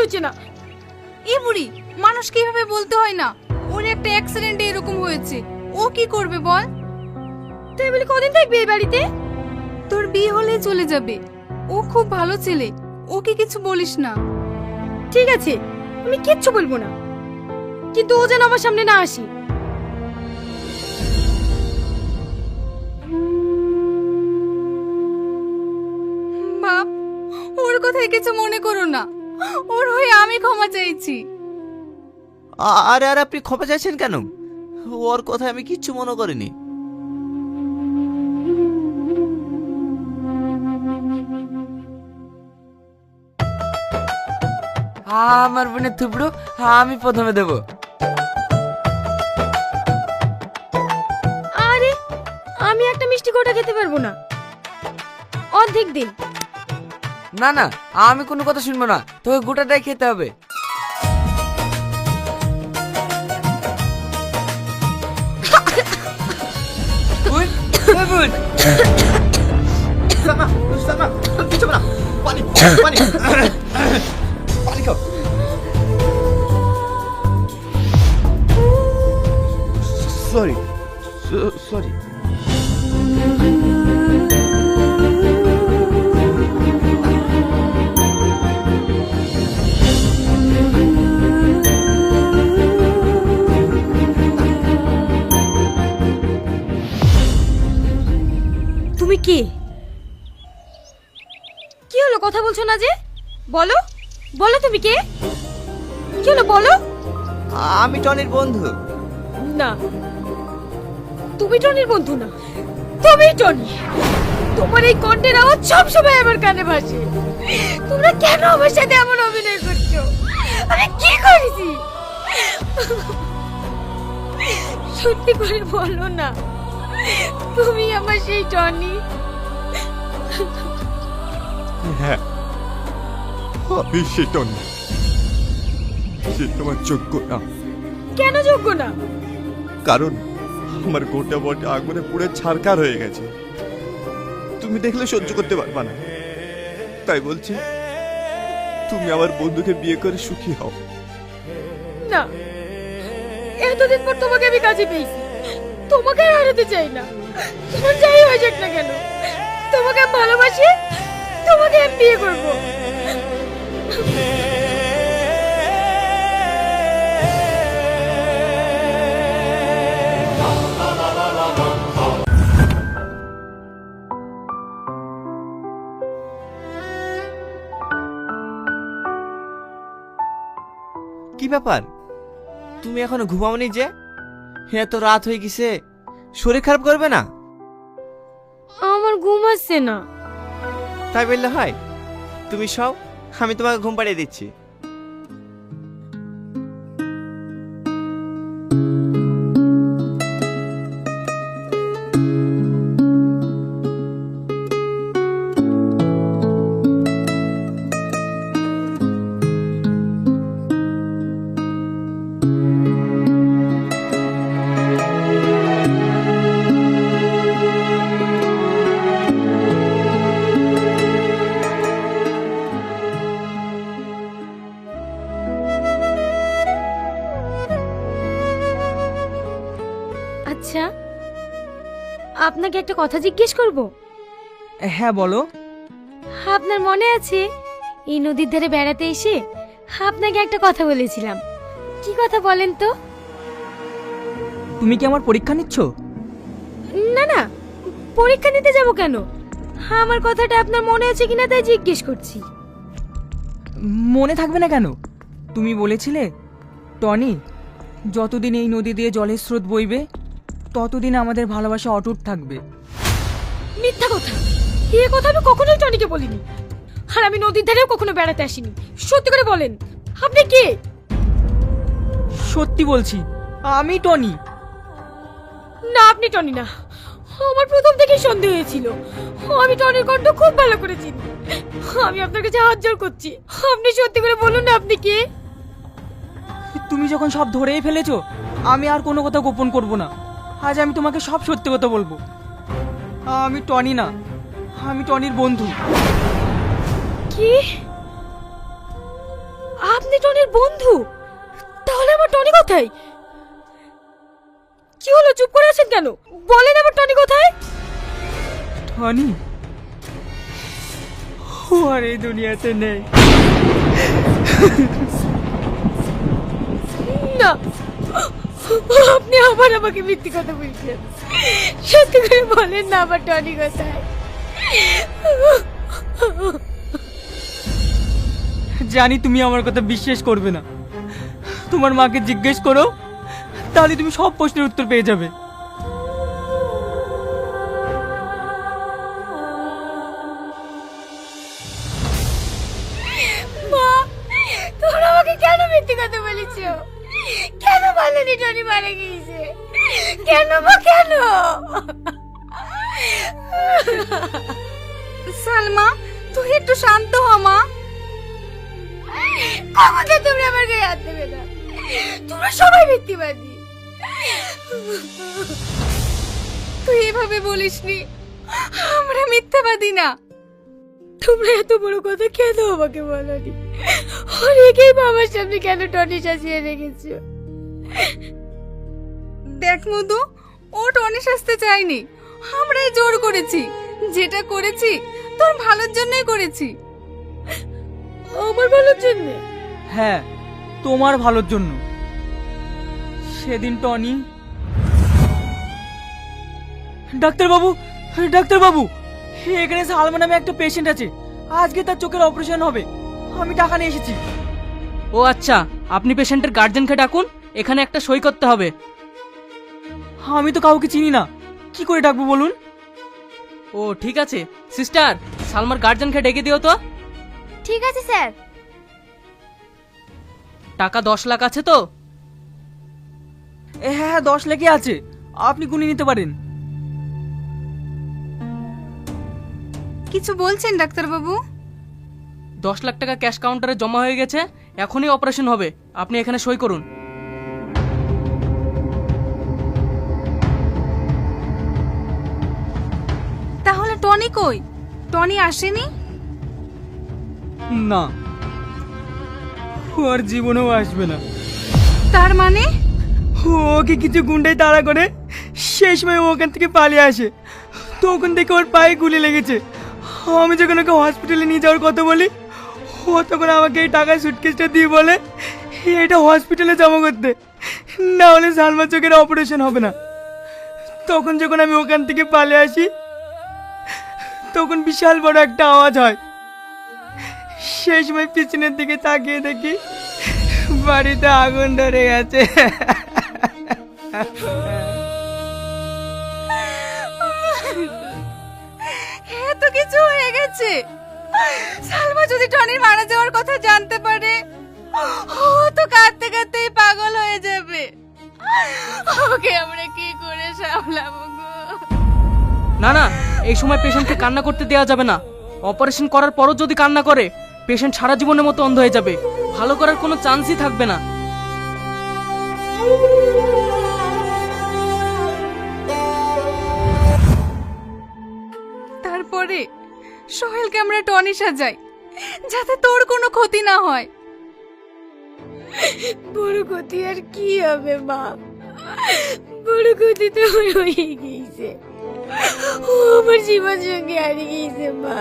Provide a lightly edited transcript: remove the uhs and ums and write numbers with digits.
হচ্ছে না। এ বুড়ি, মানুষ কিভাবে বলতে হয় না? ওর একটা অ্যাক্সিডেন্টে এরকম হয়েছে, ও কি করবে বল? তুই বলি কদিন থাকবি এই বাড়িতে? তোর বিয়ে হলেই চলে যাবে। ও খুব ভালো ছেলে, ওকে কিছু বলিস না। ঠিক আছে, আমি কিচ্ছু বলবো না, কিন্তু ও যেন আমার সামনে না আসি। বাপ, ওর কথায় কিছু মনে করো না, ওর হয়ে আমি ক্ষমা চাইছি। আরে আর আপনি ক্ষমা চাইছেন কেন? ওর কথায় আমি কিচ্ছু মনে করিনি। আমার বোনের থুবড়ো আমি প্রথমে দেবো। আরে আমি একটা মিষ্টি গোটা খেতে পারবো না, অর্ধেক দিন। না না, আমি কোনো কথা শুনবো না, তোকে গোটাটাই খেতে হবে। বোন, ওই বোন। সালমা, সালমা, কিছু না, পানি পানি পানি খাও। Sorry sorry. তুমি কে? কি হলো, কথা বলছো না যে? বলো বলো, তুমি কে? কি হলো বলো। আমি টনির বন্ধু। না, তুমি টনির বন্ধু না, তুমি টনি। তোমার এই কণ্ঠের আওয়াজ সব সময় আমার কানে ভাসে। তোমরা কেন আমার সাথে এমন অভিনয় করছো? আমি কি করেছি? সত্যি করে বলো না, তুমি আমার সেই টনি? হ্যাঁ, আমি সেটা না, সে তোমার যোগ্য না। কেন যোগ্য না? কারণ আমার গোটা বটে আগুনে পুড়ে ছারকার হয়ে গেছে, তুমি দেখলে সহ্য করতে পারবা না। তাই বলছি, তুমি আমার বন্ধুকে বিয়ে করে সুখী হও। না, এতদিন পর তোমাকে আমি কাছে পেয়েছি, তোমাকে আর হারাতে চাই না। তোমার যাই হয়ে যাক না কেন, তোমাকে আমি ভালোবাসি, তোমাকে আমি বিয়ে করবো। কি ব্যাপার, তুমি এখনো ঘুমাওনি যে? হ্যাঁ, তো রাত হয়ে গেছে, শরীর খারাপ করবে না? আমার ঘুম আসছে না। তাই বললে হয়? তুমি সব, আমি তোমাকে ঘুম পাড়িয়ে দিচ্ছি। আচ্ছা, আপনাকে একটা কথা জিজ্ঞেস করব? হ্যাঁ বলো। আপনার মনে আছে এই নদীর ধারে বেড়াতে এসে আপনাকে একটা কথা বলেছিলাম? কি কথা বলেন তো? তুমি কি আমার পরীক্ষা নিচ্ছ? না না, পরীক্ষা নিতে যাব কেন? আমার কথাটা আপনার মনে আছে কিনা তাই জিজ্ঞেস করছি। মনে থাকবে না কেন? তুমি বলেছিলে, টনি, যতদিন এই নদী দিয়ে জলের স্রোত বইবে ততদিন আমাদের ভালোবাসা অটুট থাকবে। মিথ্যা কথা, এ কথা আমি কখনোই টনিকে বলিনি। আর আমি নদীর ধারেও কখনো বেড়াতে আসিনি। সত্যি করে বলেন, আপনি কে? সত্যি বলছি, আমি টনি। না, আপনি টনি না। আমার প্রথম থেকেই সন্দেহ হয়েছিল। আমি টনির কণ্ঠ খুব ভালো করে চিনি। আমি আপনার কাছে হাত জোড় করছি, আপনি সত্যি করে বলুন না আপনি কে? তুমি যখন সব ধরেই ফেলেছো, আমি আর কোনো কথা গোপন করব না। আজ আমি তোমাকে সব সত্যি কথা বলবো। আমি টনি না, আমি টনির বন্ধু। কি? টনির বন্ধু? তাহলে আমার টনি কোথায়? কি হলো, চুপ করে আছেন কেন? বলেন আমার টনি কোথায়? টনি ও আর এই দুনিয়াতে নেই। না, আপনি আবার আমাকে মিথ্যে কথা বলছেন। সত্যি করে বলেন না আমার টনি কোথায়? জানি তুমি আমার কথা বিশ্বাস করবে না, তোমার মাকে জিজ্ঞেস করো, তাহলে তুমি সব প্রশ্নের উত্তর পেয়ে যাবে। মা, তোমরা আমাকে কেন মিথ্যে কথা বলেছো? কেন বলেনি টনি মারা গিয়েছে? কেন মা, কেন? সালমা, তুই একটু শান্ত হ মা। আমাকে তোমরা আমার গায়ে হাত দেবে না। তোমরা সবাই মিথ্যেবাদী। তুই এভাবে বলিসনি, আমরা মিথ্যাবাদী না। তোমরা এত বড় কথা কেন আমাকে বলনি? অনেকেই বাবার সামনে কেন টনি সাজিয়ে রেখেছো? দেখ মধু, ও টনি সাজতে চাইনি, আমরাই জোর করেছি। যেটা করেছি তোর ভালোর জন্যই করেছি। আমার ভালোর জন্য? হ্যাঁ, তোমার ভালোর জন্য। সেদিন টনি, ডাক্তারবাবু, ডাক্তারবাবু, এখানে সালমা নামে একটা পেশেন্ট আছে, আজকে তার চোখের অপারেশন হবে, আমি টাকা নিয়ে এসেছি। ও আচ্ছা, আপনি পেশেন্টের গার্জেনকে ডাকুন, এখানে একটা সই করতে হবে। আমি তো কাউকে চিনি না, কি করে ডাকবো বলুন? ও ঠিক আছে, সিস্টার সালমার গার্জেনকে ডেকে দিও তো। ঠিক আছে স্যার। টাকা 10 লাখ আছে তো? হ্যাঁ, 10 লাখই আছে, আপনি গুনে নিতে পারেন। কিছু বলছেন ডাক্তারবাবু? 10 লাখ টাকা ক্যাশ কাউন্টারে জমা হয়ে গেছে, এখনই অপারেশন হবে, আপনি এখানে সই করুন। তাহলে টনি কই? টনি আসেনি? না, ওর জীবনেও আসবে না। তার মানে? ওকে কিছু গুন্ডাই তাড়া করে, সেই সময় ও ওখান থেকে পালিয়ে আসে, তখন থেকে ওর পায়ে গুলি লেগেছে। আমি যখন ওকে হসপিটালে নিয়ে যাওয়ার কথা বলি, ও তখন আমাকে এই টাকার সুটকেসটা দিয়ে বলে এটা হসপিটালে জমা করতে, না হলে সালমা চোখের অপারেশন হবে না। তখন যখন আমি ওখান থেকে পালিয়ে আসি, তখন বিশাল বড় একটা আওয়াজ হয়। সেই সময় পিছনের দিকে তাকিয়ে দেখি বাড়িতে আগুন ধরে গেছে। এত কিছু হয়ে গেছে। সালমা যদি টনির মারা যাওয়ার কথা জানতে পারে, ও তো কাঁদতে কাঁদতেই পাগল হয়ে যাবে। ওকে আমরা কি করে সামলাবো গো? না না, এই সময় পেশেন্টকে কান্না করতে দেওয়া যাবে না। অপারেশন করার পরও যদি কান্না করে, পেশেন্ট সারা জীবনের মতো অন্ধ হয়ে যাবে, ভালো করার কোনো চান্সই থাকবে না। তারপরে সোহেলকে আমরা টনি সাজাই, যাতে তোর কোনো ক্ষতি না হয়। বড় ক্ষতি আর কি হবে মা? বড় ক্ষতি তো হয়ে গিয়েছে। ও আমার জীবন সঙ্গে হারিয়ে গিয়েছে মা।